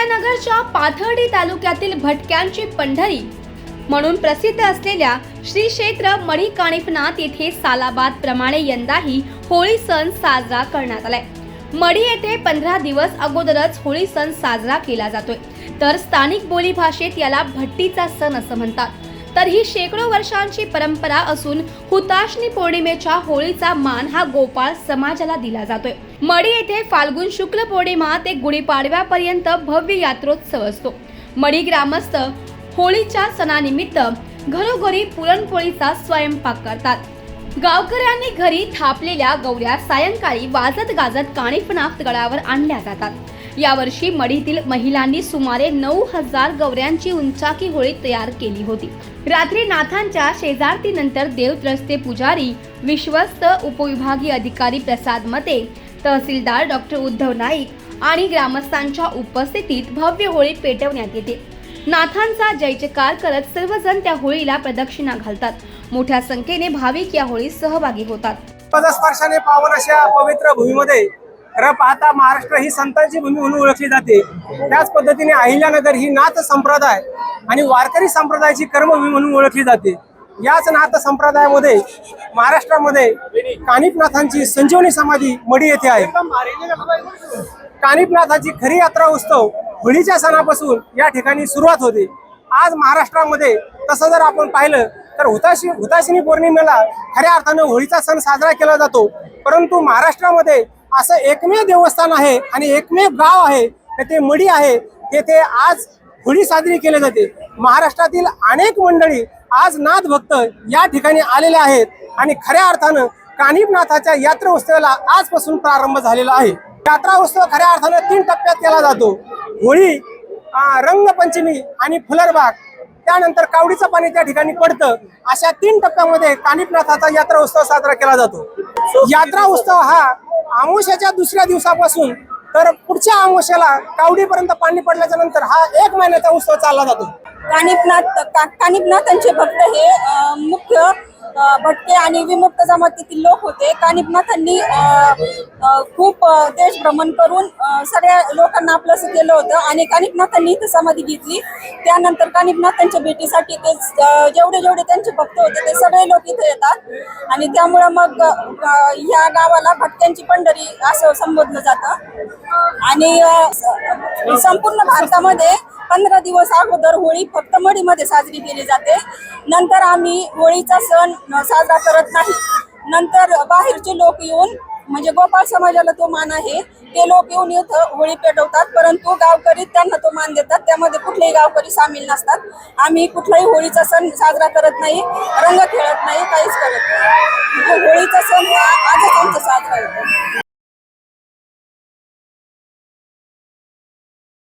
अहिल्यानगरच्या पाथर्डी तालुक्यातील भटक्यांची पंढरी म्हणून प्रसिद्ध असलेल्या श्री क्षेत्र मढी कानिफनाथ येथे सालाबाद प्रमाणे यंदाही होळी सण साजरा करण्यात आलाय। मढी येथे 15 दिवस अगोदरच होळी सण साजरा केला जातोय, तर स्थानिक बोली भाषेत याला भट्टीचा सण असं म्हणतात। तर ही शेकडो वर्षांची परंपरा असून हुताशनी पौर्णिमेच्या होळीचा मान हा गोपाळ समाजाला दिला जातोय। मढी येथे फाल्गुन शुक्ल पौर्णिमा ते गुढीपाडव्यापर्यंत भव्य यात्रोत्सव असतो। मढी ग्रामस्थ होळीच्या सणानिमित्त घरोघरी पुरणपोळीचा स्वयंपाक करतात। गावकऱ्यांनी घरी थापलेल्या गौऱ्या सायंकाळी वाजत गाजत कानिफनाथ गडावर आणल्या जातात। यावर्षी मढीतील महिलांनी सुमारे 9000 गौऱ्यांची उंचाकी होळी तयार केली होती। रात्री नाथांच्या शेजारतीनंतर देवत्रस्ते पुजारी, विश्वस्त उपविभागीय अधिकारी प्रसाद मते, तहसीलदार डॉक्टर उद्धव नाईक आणि ग्रामस्थांच्या उपस्थितीत भव्य होळी पेटवण्यात येते। नाथांचा जयजयकार करत सर्वजण त्या होळीला प्रदक्षिणा घालतात। मोठ्या संख्येने भाविक या होळीत सहभागी होतात। पदस्पर्शाने पावन अशा पवित्र भूमीमध्ये खरं पाहता महाराष्ट्र ही संतांची भूमी म्हणून ओळखली जाते। त्याच पद्धतीने अहिल्यानगर ही नाथ संप्रदाय आणि वारकरी संप्रदायाची कर्मभूमी म्हणून ओळखली जाते। याच नाथ संप्रदायामध्ये महाराष्ट्रामध्ये कानिफनाथांची संजीवनी समाधी मढी येथे आहे। कानिफनाथाची खरी यात्रा उत्सव होळीच्या सणापासून या ठिकाणी सुरुवात होते। आज महाराष्ट्रामध्ये तसं जर आपण पाहिलं तर हुताशिनी पौर्णिमेला खऱ्या अर्थानं होळीचा सण साजरा केला जातो, परंतु महाराष्ट्रामध्ये असं एकमेव देवस्थान आहे आणि एकमेव गाव आहे ते मढी आहे, तेथे आज होळी साजरी केली जाते। महाराष्ट्रातील अनेक मंडळी आज नाथ भक्त या ठिकाणी आलेले आहेत आणि खऱ्या अर्थानं कानिफनाथाच्या यात्रा उत्सवाला आजपासून प्रारंभ झालेला आहे। यात्रा उत्सव खऱ्या अर्थानं 3 टप्प्यात केला जातो। होळी, रंगपंचमी आणि फुलरबाग, त्यानंतर कावडीचं पाणी त्या ठिकाणी पडतं। अशा 3 टप्प्यामध्ये कानिफनाथाचा यात्रा उत्सव साजरा केला जातो। यात्रा उत्सव हा अमावस्येच्या दुसऱ्या दिवसापासून तर पुढच्या अमावस्येला कावडीपर्यंत पाणी पडल्याच्या नंतर हा 1 महिन्याचा उत्सव चालला जातो। कानिफनाथांचे भक्त हे मुख्य भटके आणि विमुक्त जमातीतील लोक होते। कानिफनाथांनी खूप देश भ्रमण करून सगळ्या लोकांना आपलंसं केलं होतं आणि कानिफनाथांनी इथं समाधी घेतली। त्यानंतर कानिफनाथांच्या भेटीसाठी ते जेवढे त्यांचे भक्त होते ते सगळे लोक इथे येतात आणि त्यामुळे मग या गावाला भटक्यांची पंढरी असं संबोधलं जातं। आणि संपूर्ण भारतामध्ये 15 दिवस अगोदर होळी फक्त मढीमध्ये साजरी केली जाते। नंतर आम्ही होळीचा सण साजरा करत नाही। नंतर बाहेरचे लोक येऊन, म्हणजे गोपाळ समाजाला तो मान आहे, ते लोक येऊन इथं होळी पेटवतात, परंतु गावकरी त्यांना तो मान देतात। त्यामध्ये कुठलेही गावकरी सामील नसतात। आम्ही कुठलाही होळीचा सण साजरा करत नाही, रंग खेळत नाही, काहीच करत नाही। होळीचा सण हा